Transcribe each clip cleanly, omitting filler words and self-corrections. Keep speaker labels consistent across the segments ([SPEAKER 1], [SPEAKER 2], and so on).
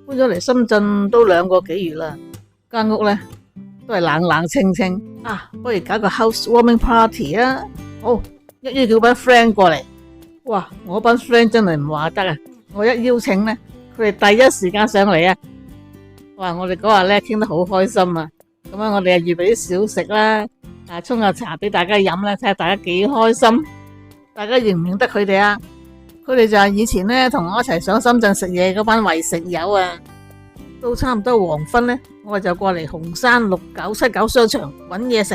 [SPEAKER 1] 搬咗嚟深圳都2個幾月啦，間屋咧都係冷冷清清啊，不如搞個 housewarming party 啊！好，一於叫班 friend 過嚟。哇，我班 friend 真係唔話得啊！我一邀請咧，佢哋第一時間上嚟啊！哇，我哋嗰日咧傾得好開心啊！咁樣我哋又預備啲小食啦，沖下茶俾大家飲啦，睇下大家幾開心。大家認唔認得佢哋啊？佢哋就係以前咧同我一齊上深圳食嘢嗰班為食友啊！到差唔多黃昏咧，我哋就過嚟紅山6979商場搵嘢食。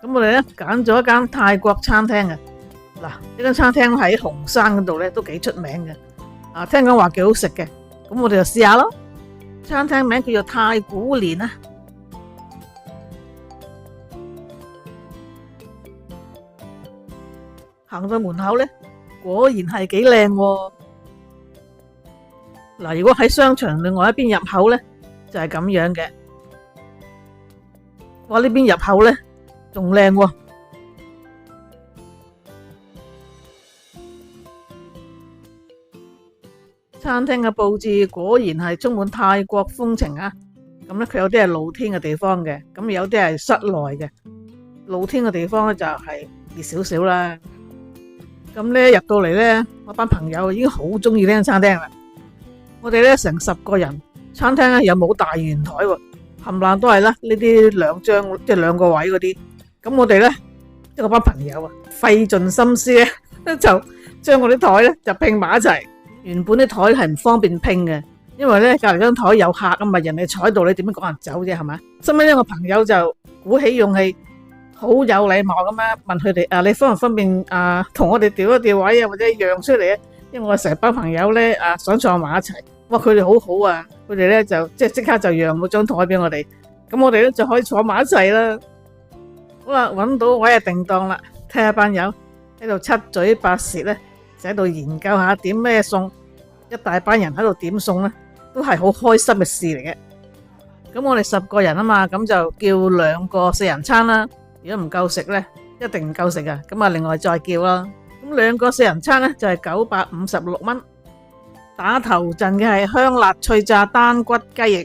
[SPEAKER 1] 咁我哋咧揀咗一間泰國餐廳啊！嗱，呢間餐廳喺紅山嗰度咧都幾出名嘅，聽講話幾好食嘅，咁我哋就試下咯。餐廳名叫做太古蓮啊！行到門口咧，果然係幾靚喎。嗱，如果喺商場另外一邊入口咧，就係咁樣嘅。哇，呢邊入口咧仲靚喎。餐廳嘅佈置果然係充滿泰國風情啊！咁咧佢有啲係露天嘅地方嘅，咁有啲係室內嘅。露天嘅地方咧就係熱少少啦。咁咧入到嚟咧，我班朋友已經好中意呢間餐廳啦。我哋咧成10個人，餐廳咧又冇大圓台喎，冚唪唥都係啦，呢啲2張即係2個位嗰啲。咁我哋咧即係我班朋友啊，費盡心思咧就將我啲台咧就拼埋一齊。原本啲台係唔方便拼嘅，因為咧隔籬張台有客啊嘛，人哋坐喺度，你點樣趕人走啫，係咪？後尾呢個朋友就鼓起勇氣，好有禮貌咁樣問佢哋你方唔方便同我哋調一調位啊，或者讓出嚟啊？因為我成班朋友咧想坐埋一齊，哇！佢哋好好啊，佢哋咧就即刻就讓嗰張台俾我哋，咁我哋咧就可以坐埋一齊啦。好啦，搵到位啊定當啦，睇下班友喺度七嘴八舌咧。就喺度研究下點咩餸，一大班人喺度點餸咧，都係好開心嘅事嚟嘅。咁我哋10個人啊嘛，咁就叫2個4人餐啦。如果唔夠食咧，一定唔夠食啊。咁另外再叫啦。咁2個4人餐咧就係956蚊。打頭陣嘅係香辣脆炸單骨雞翼，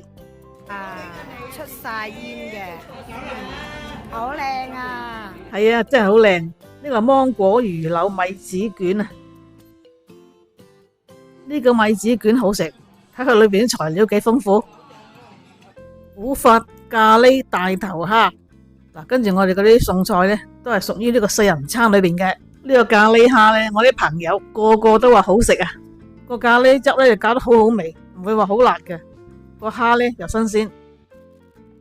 [SPEAKER 2] 出晒煙嘅，好靚啊！
[SPEAKER 1] 係啊，真係好靚。呢個芒果魚柳米紙卷啊！呢個米紙卷好食，睇佢裏邊啲材料幾豐富。古法咖喱大頭蝦，跟住我哋嗰啲餸菜咧，都係屬於呢個4人餐裏邊嘅。呢個咖喱蝦咧，我啲朋友個個都話好食啊！個咖喱汁咧就搞得好好味，唔會話好辣嘅。個蝦咧又新鮮，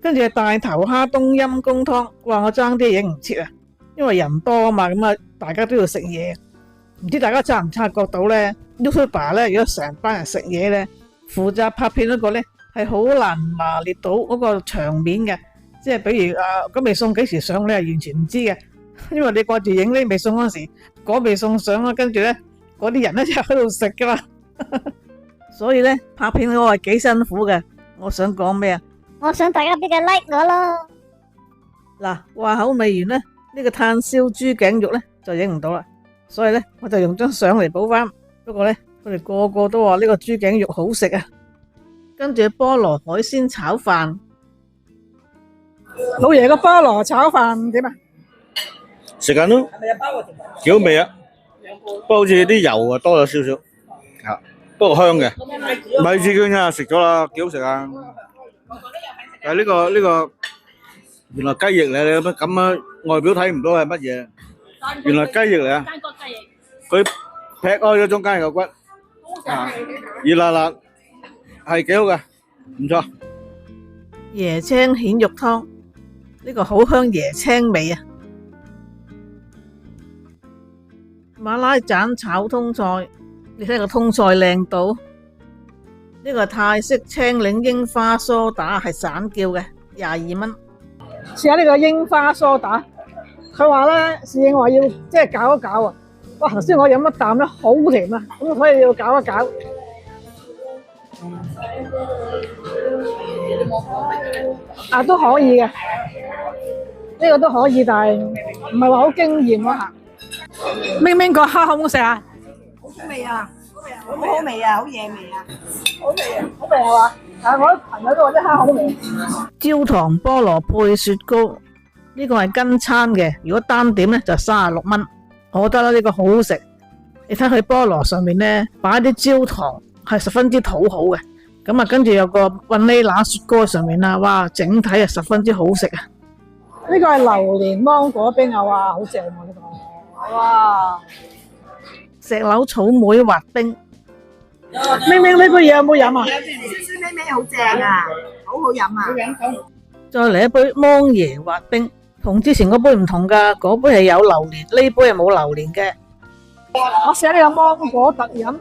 [SPEAKER 1] 跟住大頭蝦冬陰公湯，哇！我爭啲影唔切啊，因為人多啊嘛，咁大家都要食嘢。唔知大家察唔察覺到咧 YouTuber 咧，如果成班人食嘢咧，負責拍片嗰個咧係好難拿捏到嗰個場面嘅，即係比如嗰味餸幾時上，你係完全唔知嘅，因為你掛住影呢味餸嗰時，嗰味餸上啦，跟住咧嗰啲人咧就喺度食噶啦，所以咧拍片我係幾辛苦嘅。我想講咩啊？
[SPEAKER 3] 我想大家俾個 like 我咯。
[SPEAKER 1] 嗱，話口未完咧，呢個炭燒豬頸肉咧就影唔到啦。所以咧，我就用張相嚟補翻。不過咧，佢哋個個都話呢個豬頸肉好食啊。跟住菠蘿海鮮炒飯，老爺個菠蘿炒飯點啊？
[SPEAKER 4] 食緊咯，幾好味啊！不過好似啲油啊多咗少少，不過香嘅。米紙卷啊，食咗啦，幾好食啊！但係呢個原來雞翼嚟，你咁樣外表睇唔到係乜嘢？原來雞翼嚟啊！單骨雞翼，佢劈開咗中間個骨，熱辣辣，係幾好嘅，唔錯。
[SPEAKER 1] 椰青蜆肉湯，呢個好香椰青味啊！馬拉盞炒通菜，你睇個通菜靚到。呢個泰式青檸櫻花梳打係散叫嘅，22蚊。試下呢個櫻花梳打。佢話咧，侍應話要即係攪一攪啊！哇，頭先我飲一啖咧，好甜啊！咁所以要攪一攪。都可以嘅，呢個都可以，但係唔係話好驚豔咯嚇。明明個蝦好唔好食啊？
[SPEAKER 2] 好味啊！好味啊，好嘢味啊！
[SPEAKER 1] 好味啊！好味係嘛？但係我啲朋友都話啲蝦好味。焦糖菠蘿配雪糕，呢個係跟餐嘅，如果單點咧就36蚊。我覺得呢個好好食。你睇佢菠蘿上面咧擺啲焦糖係十分之討好嘅。咁啊，跟住有個雲呢拿雪糕喺上面啦，哇！整體係十分之好食啊！呢個係榴蓮芒果冰啊，哇，好正喎呢個！哇！石榴草莓滑冰，明明呢杯嘢有冇飲啊？
[SPEAKER 2] 酸酸味味好正啊，好好飲啊！
[SPEAKER 1] 再嚟一杯芒椰滑冰，同之前嗰杯唔同㗎，嗰杯係有榴蓮，呢杯係冇榴蓮嘅。我試下呢個芒果特飲，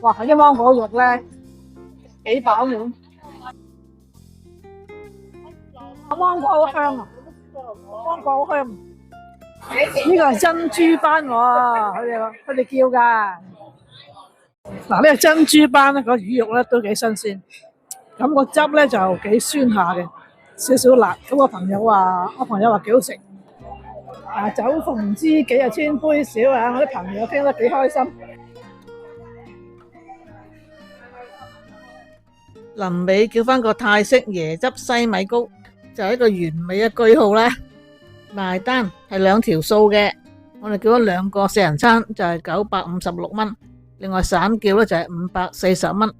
[SPEAKER 1] 哇！啲芒果肉咧幾飽滿，芒果好香啊！芒果好香，呢個係珍珠斑喎，佢哋叫㗎。嗱，呢個珍珠斑咧，個魚肉咧都幾新鮮，咁個汁咧就幾酸下嘅，少少辣。咁我朋友話幾好食。酒逢知己啊，千杯少啊！我啲朋友聽得幾開心。臨尾叫翻個泰式椰汁西米糕，就係一個完美嘅句號啦。埋單係2條數嘅，我哋叫咗2個4人餐就係956蚊，另外散叫咧就係540蚊，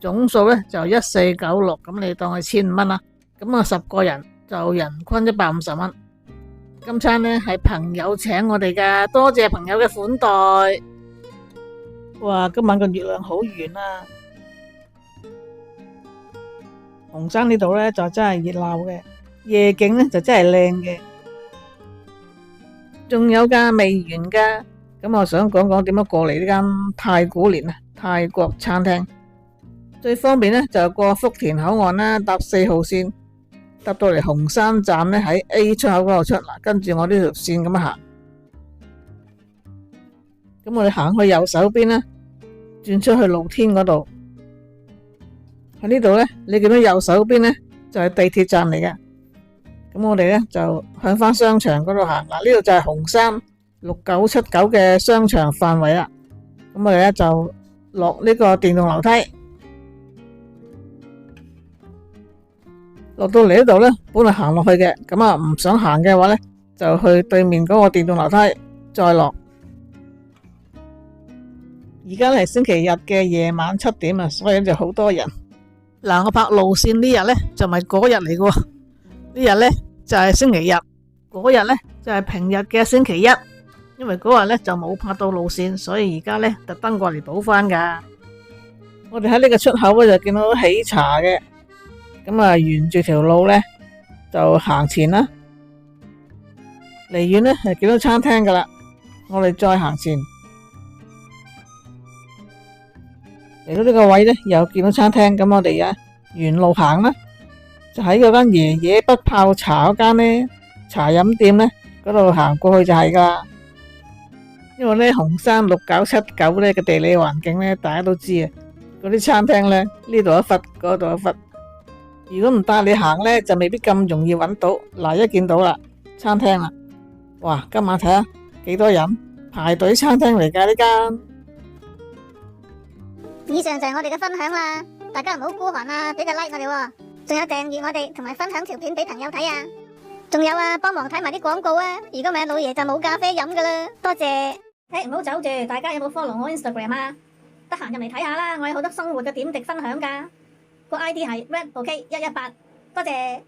[SPEAKER 1] 總數咧就1496，咁你當係1500蚊啦。咁啊10個人就人均150蚊。今餐咧係朋友請我哋噶，多謝朋友嘅款待。哇，今晚個月亮好圓啊！紅山呢度咧就真係熱鬧嘅，夜景咧就真係靚嘅。仲有噶未完噶，咁我想講講點樣過嚟呢間太古蓮啊泰國餐廳。最方便咧就過福田口岸啦，搭4號線。搭到嚟紅山站咧，喺 A 出口嗰度出嗱，跟住我呢條線咁樣行。咁我哋行去右手邊咧，轉出去露天嗰度。喺呢度咧，你見到右手邊咧就係地鐵站嚟嘅。咁我哋咧就向翻商場嗰度行嗱，呢度就係紅山6979嘅商場範圍啦。咁我哋咧就落呢個電動樓梯。落到嚟呢度咧，本來行落去嘅，咁啊唔想行嘅話咧，就去對面嗰個電動樓梯再落。而家係星期日嘅夜晚7點啊，所以就好多人。嗱，我拍路線呢日咧就唔係嗰日嚟嘅喎，呢日咧就係星期日，嗰日咧就係平日嘅星期一，因為嗰日咧就冇拍到路線，所以而家咧特登過嚟補翻噶。我哋喺呢個出口咧就見到喜茶嘅。咁啊，沿住條路咧就行前啦，離遠咧係見到餐廳噶啦。我哋再行前，嚟到呢個位咧又見到餐廳。咁我哋啊沿路行啦，就喺嗰間爺爺不泡茶嗰間咧茶飲店咧嗰度行過去就係噶。因為咧紅山6979咧嘅地理環境咧大家都知啊，嗰啲餐廳咧呢度一忽嗰度一忽。如果唔帶你行咧，就未必咁容易揾到。嗱，一見到啦，餐廳啦，哇！今晚睇下幾多人排隊餐廳嚟㗎呢間。
[SPEAKER 3] 以上就係我哋嘅分享啦，大家唔好孤寒啊，俾個 like 我哋喎，仲有訂閱我哋，同埋分享條片俾朋友睇啊，仲有啊，幫忙睇埋啲廣告啊，如果唔係老爺就冇咖啡飲㗎啦，多謝。唔好走住，大家有冇 follow 我 Instagram 啊？得閒入嚟睇下啦，我有好多生活嘅點滴分享㗎。個 ID 係 redok118，多謝。